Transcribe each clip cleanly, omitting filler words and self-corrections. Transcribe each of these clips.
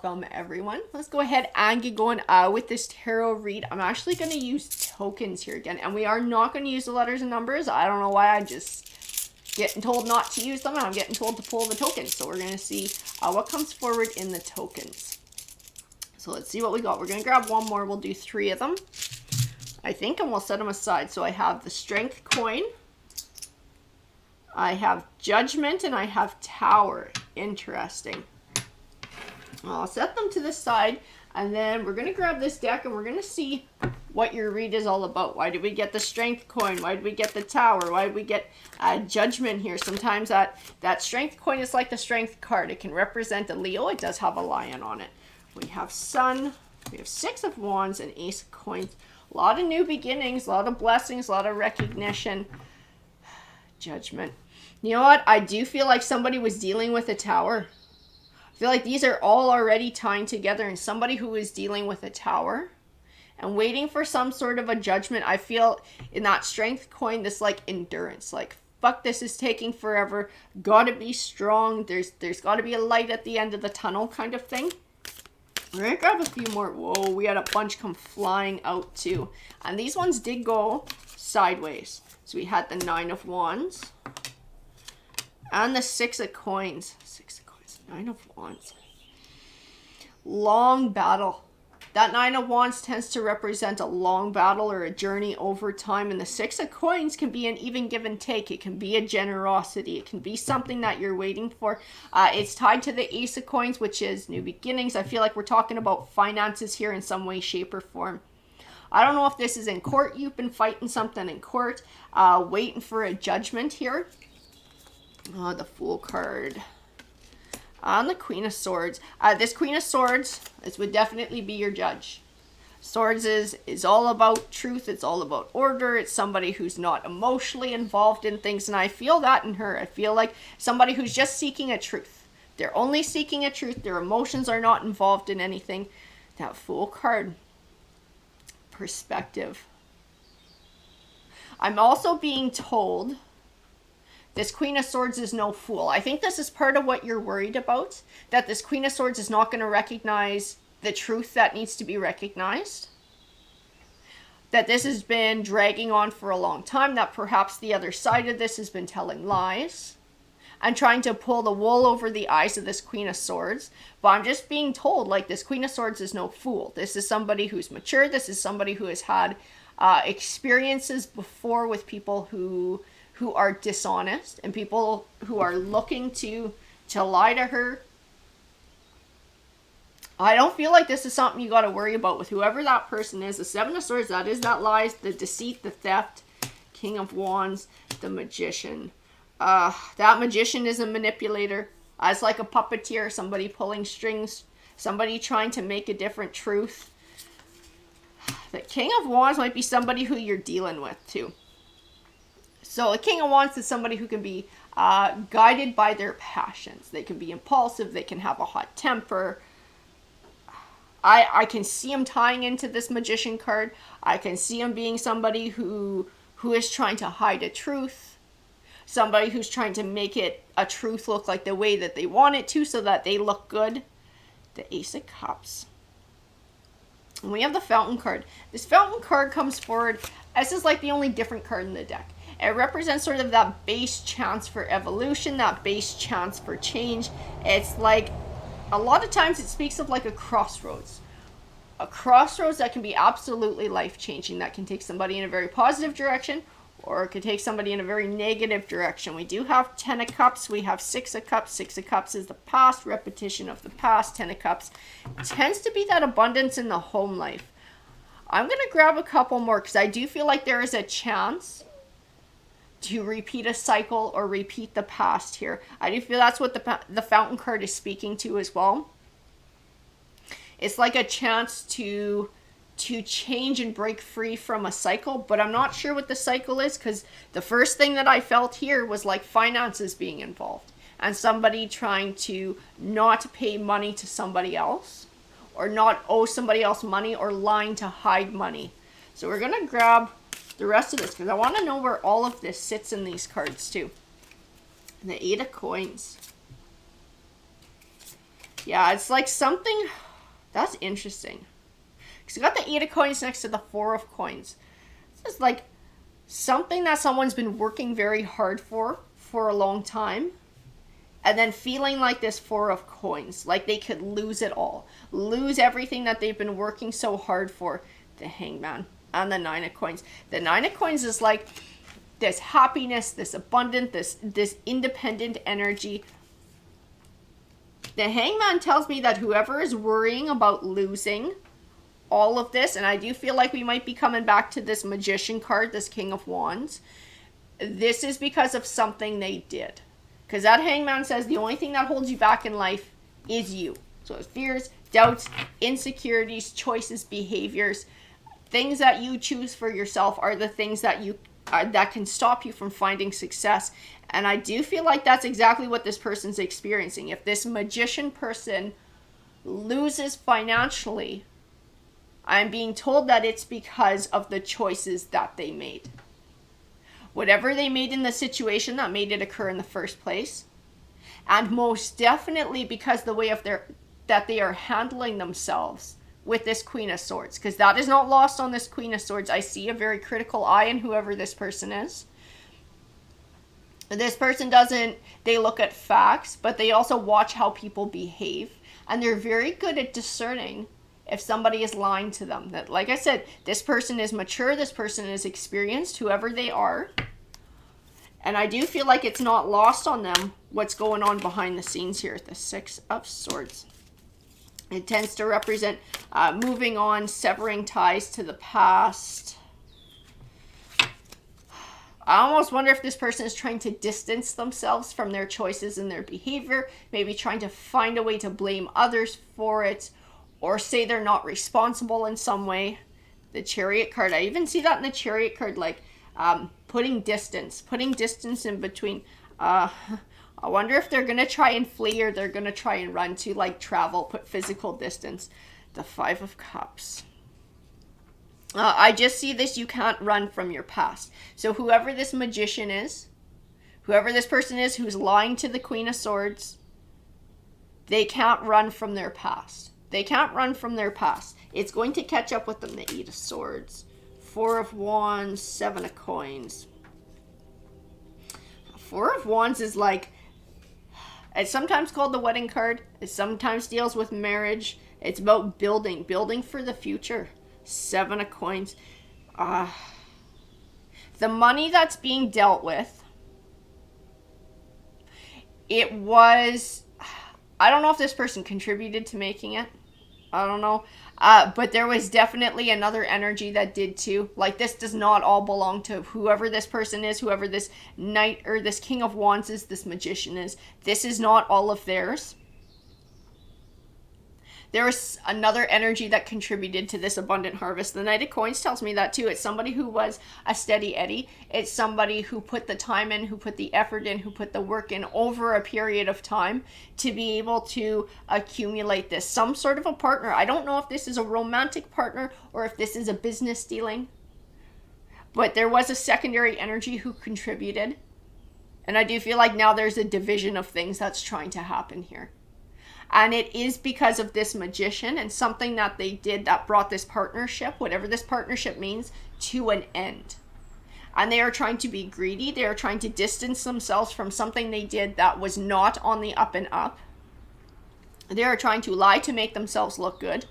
welcome everyone. Let's go ahead and get going with this tarot read. I'm actually going to use tokens here again, and we are not going to use the letters and numbers. I don't know why, I just getting told not to use them, and I'm getting told to pull the tokens. So we're going to see what comes forward in the tokens. So let's see what we got. We're going to grab one more. We'll do 3 of them, I think, and we'll set them aside. So I have the Strength coin, I have Judgment, and I have Tower. Interesting. I'll set them to the side, and then we're going to grab this deck and we're going to see what your read is all about. Why did we get the Strength coin? Why did we get the Tower? Why did we get Judgment here? Sometimes that Strength coin is like the Strength card. It can represent a Leo. It does have a lion on it. We have Sun. We have 6 of Wands and Ace of Coins. A lot of new beginnings, a lot of blessings, a lot of recognition. Judgment. You know what? I do feel like somebody was dealing with a Tower. I feel like these are all already tying together, and somebody who is dealing with a Tower and waiting for some sort of a judgment. I feel in that Strength coin, this like endurance, like fuck, this is taking forever. Gotta be strong. There's gotta be a light at the end of the tunnel kind of thing. We're gonna grab a few more. Whoa, we had a bunch come flying out too. And these ones did go sideways. So we had the 9 of Wands and the 6 of Coins. 6 of Coins, 9 of Wands. Long battle. That 9 of Wands tends to represent a long battle or a journey over time. And the 6 of Coins can be an even give and take. It can be a generosity. It can be something that you're waiting for. It's tied to the Ace of Coins, which is new beginnings. I feel like we're talking about finances here in some way, shape, or form. I don't know if this is in court. You've been fighting something in court, waiting for a judgment here. The Fool card. On the Queen of Swords. This Queen of Swords, this would definitely be your judge. Swords is all about truth. It's all about order. It's somebody who's not emotionally involved in things. And I feel that in her. I feel like somebody who's just seeking a truth. They're only seeking a truth. Their emotions are not involved in anything. That Fool card. Perspective. I'm also being told this Queen of Swords is no fool. I think this is part of what you're worried about, that this Queen of Swords is not going to recognize the truth that needs to be recognized, that this has been dragging on for a long time, that perhaps the other side of this has been telling lies and trying to pull the wool over the eyes of this Queen of Swords. But I'm just being told, like, this Queen of Swords is no fool. This is somebody who's mature. This is somebody who has had experiences before with people who are dishonest and people who are looking to lie to her. I don't feel like this is something you got to worry about with whoever that person is. The 7 of Swords, that is that lies, the deceit, the theft. King of Wands, the Magician. That Magician is a manipulator. It's like a puppeteer, somebody pulling strings, somebody trying to make a different truth. The King of Wands might be somebody who you're dealing with too. So the King of Wands is somebody who can be guided by their passions. They can be impulsive. They can have a hot temper. I can see him tying into this Magician card. I can see him being somebody who is trying to hide a truth. Somebody who's trying to make it a truth look like the way that they want it to so that they look good. The Ace of Cups. And we have the Fountain card. This Fountain card comes forward. This is like the only different card in the deck. It represents sort of that base chance for evolution, that base chance for change. It's like, a lot of times it speaks of like a crossroads. A crossroads that can be absolutely life-changing, that can take somebody in a very positive direction, or it could take somebody in a very negative direction. We do have 10 of Cups. We have 6 of Cups. 6 of Cups is the past, repetition of the past. 10 of Cups tends to be that abundance in the home life. I'm going to grab a couple more because I do feel like there is a chance to repeat a cycle or repeat the past here. I do feel that's what the Fountain card is speaking to as well. It's like a chance to change and break free from a cycle, but I'm not sure what the cycle is, because the first thing that I felt here was like finances being involved and somebody trying to not pay money to somebody else or not owe somebody else money or lying to hide money. So we're going to grab the rest of this because I want to know where all of this sits in these cards too. And the 8 of Coins. Yeah, it's like something... That's interesting. Because you got the 8 of coins next to the 4 of coins. This is like something that someone's been working very hard for a long time. And then feeling like this 4 of coins. Like they could lose it all. Lose everything that they've been working so hard for. The Hangman and the 9 of coins. The 9 of coins is like this happiness, this abundant, this independent energy. The Hangman tells me that whoever is worrying about losing all of this, and I do feel like we might be coming back to this Magician card, this King of Wands, this is because of something they did. Because that Hangman says the only thing that holds you back in life is you. So it's fears, doubts, insecurities, choices, behaviors. Things that you choose for yourself are the things that that can stop you from finding success. And I do feel like that's exactly what this person's experiencing. If this Magician person loses financially, I'm being told that it's because of the choices that they made. Whatever they made in the situation that made it occur in the first place. And most definitely because the way that they are handling themselves with this Queen of Swords. Because that is not lost on this Queen of Swords. I see a very critical eye in whoever this person is. This person they look at facts, but they also watch how people behave. And they're very good at discerning if somebody is lying to them. That, like I said, this person is mature, this person is experienced, whoever they are. And I do feel like it's not lost on them what's going on behind the scenes here. The 6 of Swords. It tends to represent moving on, severing ties to the past. I almost wonder if this person is trying to distance themselves from their choices and their behavior. Maybe trying to find a way to blame others for it. Or say they're not responsible in some way. The Chariot card. I even see that in the Chariot card. Like putting distance in between. I wonder if they're going to try and flee or they're going to try and run to like travel, put physical distance. The 5 of Cups. I just see this, you can't run from your past. So whoever this Magician is, whoever this person is who's lying to the Queen of Swords, they can't run from their past. They can't run from their past. It's going to catch up with them. The 8 of Swords. 4 of Wands. 7 of Coins. 4 of Wands is like... It's sometimes called the wedding card. It sometimes deals with marriage. It's about building. Building for the future. 7 of Coins. The money that's being dealt with. It was... I don't know if this person contributed to making it. I don't know. But there was definitely another energy that did too. Like this does not all belong to whoever this person is, whoever this Knight or this King of Wands is, this Magician is. This is not all of theirs. There was another energy that contributed to this abundant harvest. The Knight of Coins tells me that too. It's somebody who was a steady Eddie. It's somebody who put the time in, who put the effort in, who put the work in over a period of time to be able to accumulate this. Some sort of a partner. I don't know if this is a romantic partner or if this is a business dealing. But there was a secondary energy who contributed. And I do feel like now there's a division of things that's trying to happen here. And it is because of this Magician and something that they did that brought this partnership, whatever this partnership means, to an end. And they are trying to be greedy. They are trying to distance themselves from something they did that was not on the up and up. They are trying to lie to make themselves look good.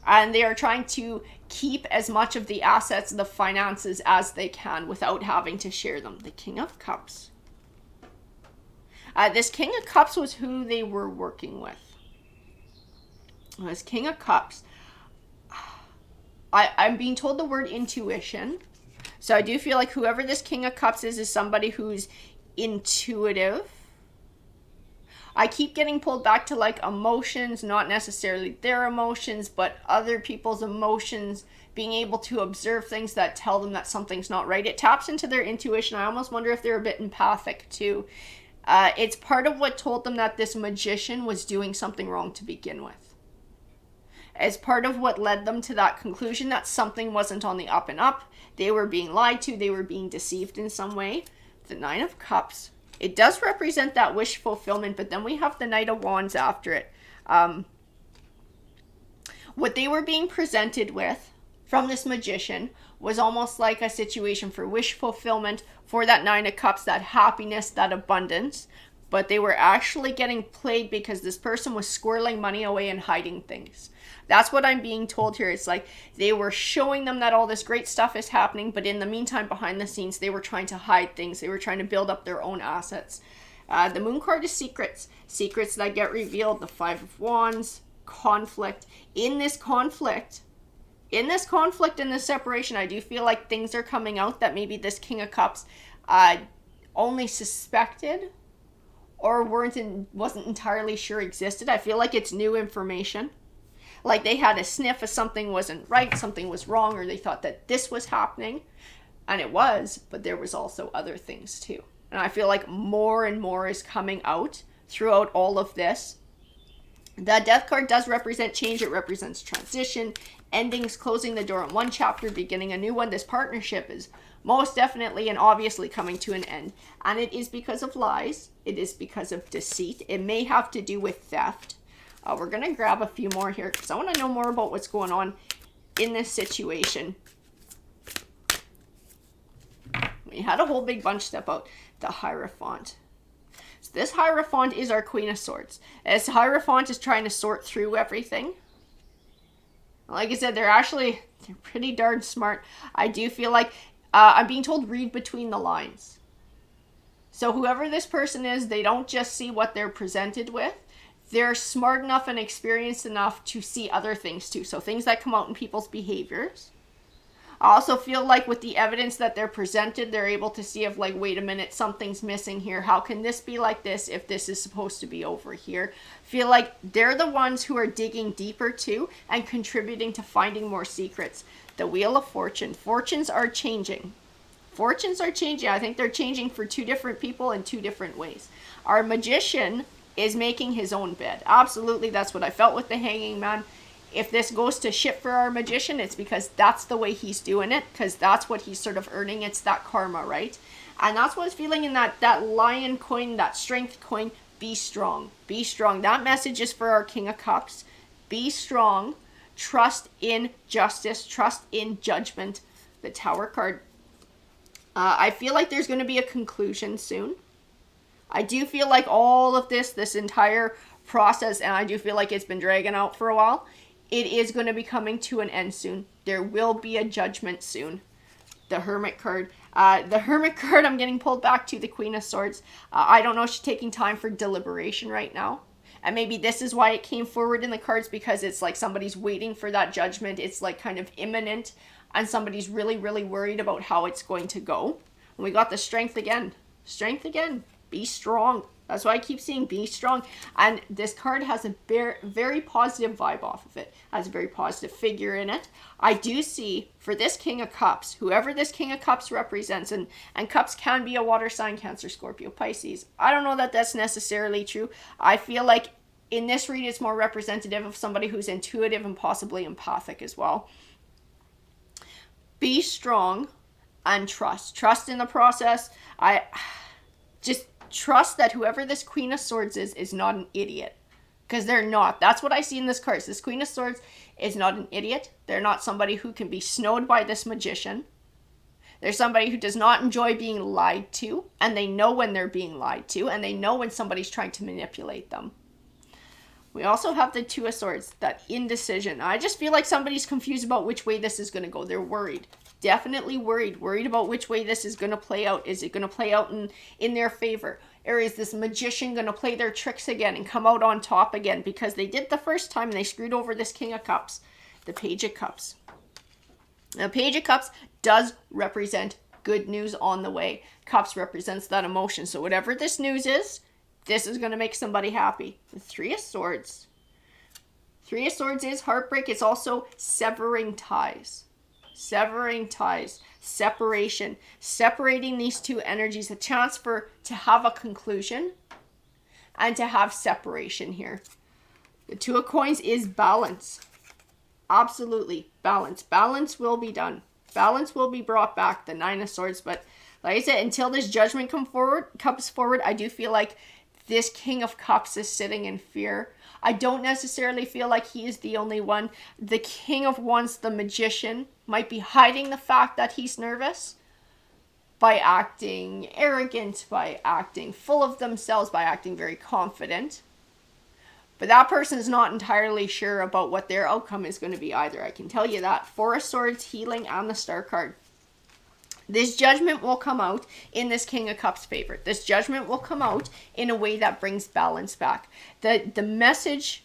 And they are trying to keep as much of the assets, the finances as they can without having to share them. The King of Cups. This King of Cups was who they were working with. This King of Cups. I'm being told the word intuition. So I do feel like whoever this King of Cups is somebody who's intuitive. I keep getting pulled back to like emotions, not necessarily their emotions, but other people's emotions, being able to observe things that tell them that something's not right. It taps into their intuition. I almost wonder if they're a bit empathic too. It's part of what told them that this Magician was doing something wrong to begin with. It's part of what led them to that conclusion that something wasn't on the up and up. They were being lied to. They were being deceived in some way. The 9 of Cups It does represent that wish fulfillment, but then we have the Knight of Wands after it. What they were being presented with from this Magician was almost like a situation for wish fulfillment, for that Nine of Cups, that happiness, that abundance. But they were actually getting played because this person was squirreling money away and hiding things. That's what I'm being told here. It's like they were showing them that all this great stuff is happening, but in the meantime, behind the scenes, they were trying to hide things. They were trying to build up their own assets. The Moon card is secrets. Secrets that get revealed. The Five of Wands, conflict. In this conflict, in this separation, I do feel like things are coming out that maybe this King of Cups only suspected or wasn't entirely sure existed. I feel like it's new information. Like they had a sniff of something wasn't right, something was wrong, or they thought that this was happening. And it was, but there was also other things too. And I feel like more and more is coming out throughout all of this. The Death card does represent change. It represents transition, endings, closing the door on one chapter, beginning a new one. This partnership is most definitely and obviously coming to an end. And it is because of lies. It is because of deceit. It may have to do with theft. We're going to grab a few more here because I want to know more about what's going on in this situation. We had a whole big bunch step out. The Hierophant. So this Hierophant is our Queen of Swords. As Hierophant is trying to sort through everything. Like I said, they're pretty darn smart. I do feel like I'm being told read between the lines. So whoever this person is, they don't just see what they're presented with. They're smart enough and experienced enough to see other things too. So things that come out in people's behaviors. I also feel like with the evidence that they're presented, they're able to see if like, wait a minute, something's missing here. How can this be like this if this is supposed to be over here? Feel like they're the ones who are digging deeper too and contributing to finding more secrets. The Wheel of Fortune. Fortunes are changing. Fortunes are changing. I think they're changing for two different people in two different ways. Our Magician is making his own bed. Absolutely, that's what I felt with the Hanging Man. If this goes to shit for our Magician, it's because that's the way he's doing it, because that's what he's sort of earning. It's that karma, right? And that's what I was feeling in that Lion coin, that Strength coin. Be strong. Be strong. That message is for our King of Cups. Be strong. Trust in justice. Trust in judgment. The Tower card. I feel like there's going to be a conclusion soon. I do feel like all of this entire process, and I do feel like it's been dragging out for a while, it is going to be coming to an end soon. There will be a judgment soon. The Hermit card. The Hermit card, I'm getting pulled back to the Queen of Swords. I don't know if she's taking time for deliberation right now. And maybe this is why it came forward in the cards, because it's like somebody's waiting for that judgment. It's like kind of imminent, and somebody's really, really worried about how it's going to go. And we got the Strength again. Strength again. Be strong. That's why I keep seeing be strong. And this card has a very positive vibe off of it. Has a very positive figure in it. I do see for this King of Cups, whoever this King of Cups represents, and Cups can be a water sign, Cancer, Scorpio, Pisces. I don't know that that's necessarily true. I feel like in this read, it's more representative of somebody who's intuitive and possibly empathic as well. Be strong and trust. Trust in the process. I just trust that whoever this Queen of Swords is not an idiot. Because they're not. That's what I see in this card. This Queen of Swords is not an idiot. They're not somebody who can be snowed by this Magician. They're somebody who does not enjoy being lied to. And they know when they're being lied to. And they know when somebody's trying to manipulate them. We also have the Two of Swords. That indecision. I just feel like somebody's confused about which way this is going to go. They're worried. Definitely worried. Worried about which way this is going to play out. Is it going to play out in their favor? Or is this Magician going to play their tricks again and come out on top again? Because they did the first time and they screwed over this King of Cups. The Page of Cups. The Page of Cups does represent good news on the way. Cups represents that emotion. So whatever this news is, this is going to make somebody happy. The Three of Swords. Three of Swords is heartbreak. It's also severing ties. Severing ties. Separation. Separating these two energies. A chance to have a conclusion and to have separation here. The Two of Coins is balance. Absolutely. Balance. Balance will be done. Balance will be brought back, the Nine of Swords. But like I said, until this Judgment comes forward, I do feel like this King of Cups is sitting in fear. I don't necessarily feel like he is the only one. The King of Wands, the Magician, might be hiding the fact that he's nervous by acting arrogant, by acting full of themselves, by acting very confident. But that person is not entirely sure about what their outcome is going to be either. I can tell you that. Four of Swords, Healing, and the Star card. This Judgment will come out in this King of Cups favor. This Judgment will come out in a way that brings balance back. The message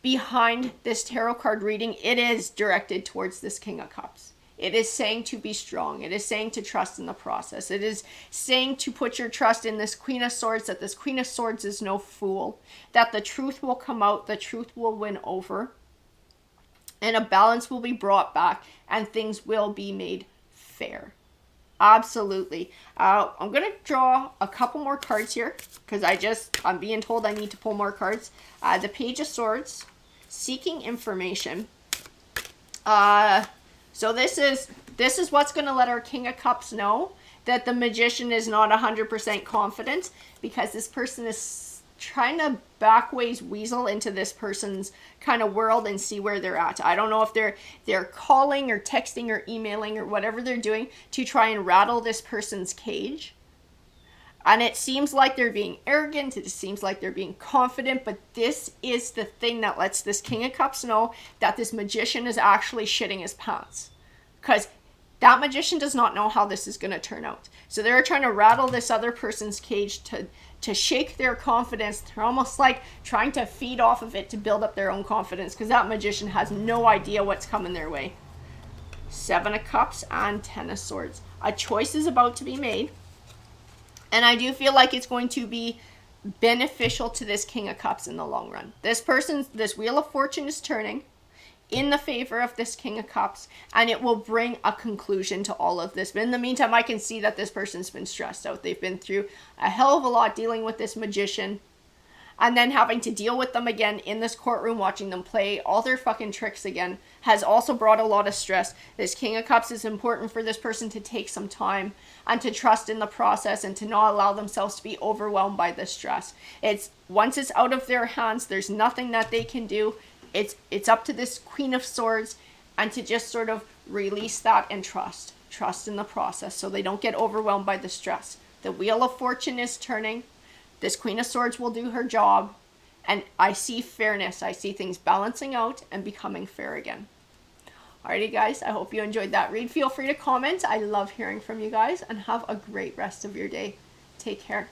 behind this tarot card reading, it is directed towards this King of Cups. It is saying to be strong. It is saying to trust in the process. It is saying to put your trust in this Queen of Swords, that this Queen of Swords is no fool, that the truth will come out, the truth will win over, and a balance will be brought back, and things will be made fair. Absolutely. I'm going to draw a couple more cards here, because I'm being told I need to pull more cards. The Page of Swords, Seeking Information. So this is what's going to let our King of Cups know that the Magician is not 100% confident, because this person is trying to backways weasel into this person's kind of world and see where they're at. I don't know if they're calling or texting or emailing or whatever they're doing to try and rattle this person's cage. And it seems like they're being arrogant. It seems like they're being confident. But this is the thing that lets this King of Cups know that this Magician is actually shitting his pants. Because that Magician does not know how this is going to turn out. So they're trying to rattle this other person's cage to shake their confidence. They're almost like trying to feed off of it to build up their own confidence. Because that Magician has no idea what's coming their way. Seven of Cups and Ten of Swords. A choice is about to be made. And I do feel like it's going to be beneficial to this King of Cups in the long run. This Wheel of Fortune is turning in the favor of this King of Cups, and it will bring a conclusion to all of this. But in the meantime, I can see that this person's been stressed out. They've been through a hell of a lot dealing with this Magician, and then having to deal with them again in this courtroom, watching them play all their fucking tricks again, has also brought a lot of stress. This King of Cups is important for this person to take some time and to trust in the process and to not allow themselves to be overwhelmed by the stress. Once it's out of their hands, there's nothing that they can do. It's up to this Queen of Swords, and to just sort of release that and trust in the process so they don't get overwhelmed by the stress. The Wheel of Fortune is turning. This Queen of Swords will do her job, and I see fairness. I see things balancing out and becoming fair again. Alrighty guys, I hope you enjoyed that read. Feel free to comment. I love hearing from you guys, and have a great rest of your day. Take care.